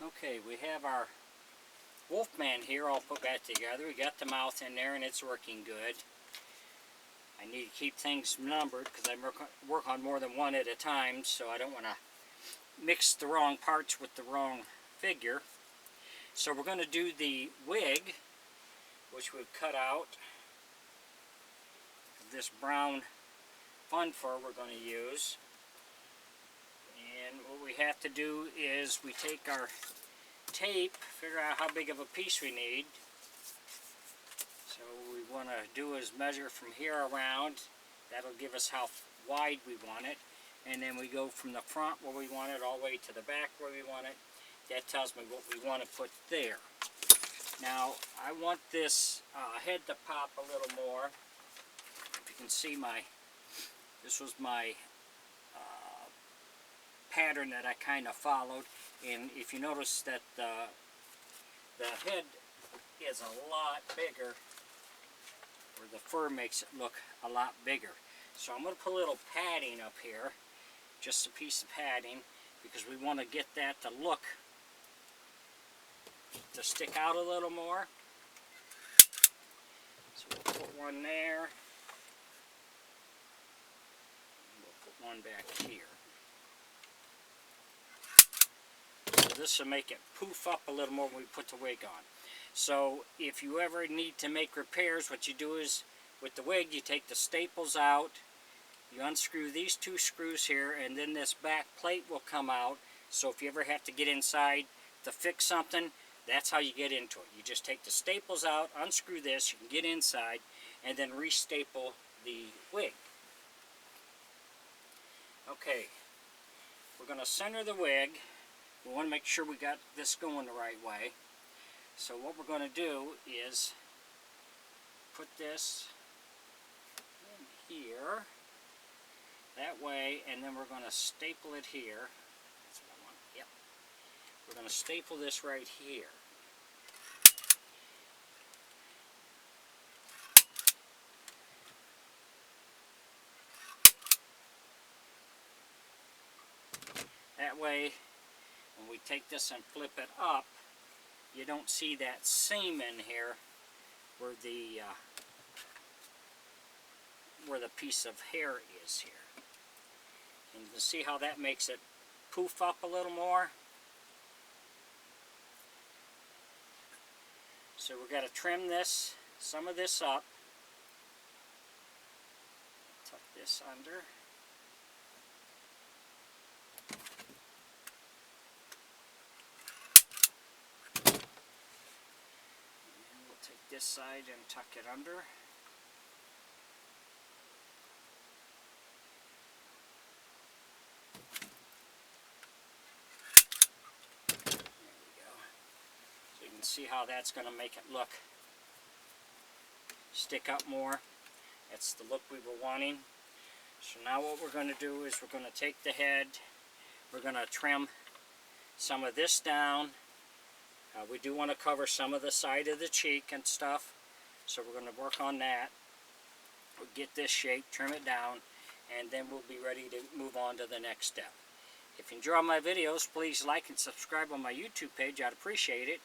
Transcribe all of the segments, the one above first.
Okay, we have our Wolfman here all put back together. We got the mouth in there and it's working good. I need to keep things numbered because I work on more than one at a time, so I don't want to mix the wrong parts with the wrong figure. So we're going to do the wig, which we've cut out. This brown fun fur we're going to use. And what we have to do is we take our tape, figure out how big of a piece we need. So what we want to do is measure from here around. That'll give us how wide we want it. And then we go from the front where we want it all the way to the back where we want it. That tells me what we want to put there. Now I want this head to pop a little more. If you can see this was my pattern that I kind of followed, and if you notice that the head is a lot bigger, or the fur makes it look a lot bigger. So I'm going to put a little padding up here, just a piece of padding, because we want to get that to stick out a little more. So we'll put one there, and we'll put one back here. This will make it poof up a little more when we put the wig on. So if you ever need to make repairs, what you do is with the wig you take the staples out, you unscrew these two screws here, and then this back plate will come out. So if you ever have to get inside to fix something, that's how you get into it. You just take the staples out, unscrew this, you can get inside, and then restaple the wig. Okay, we're going to center the wig. We want to make sure we got this going the right way. So what we're going to do is put this in here, that way, and then we're going to staple it here. That's what I want. Yep. We're going to staple this right here. That way, when we take this and flip it up, you don't see that seam in here where the piece of hair is here. And you can see how that makes it poof up a little more. So we've got to trim some of this up. Tuck this under. This side and tuck it under. There we go. So you can see how that's going to make it stick up more. That's the look we were wanting. So now what we're going to do is we're going to take the head, we're going to trim some of this down. We do want to cover some of the side of the cheek and stuff, so we're going to work on that. We'll get this shape, trim it down, and then we'll be ready to move on to the next step. If you enjoy my videos, please like and subscribe on my YouTube page. I'd appreciate it.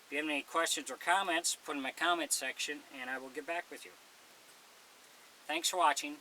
If you have any questions or comments, put them in my comment section, and I will get back with you. Thanks for watching.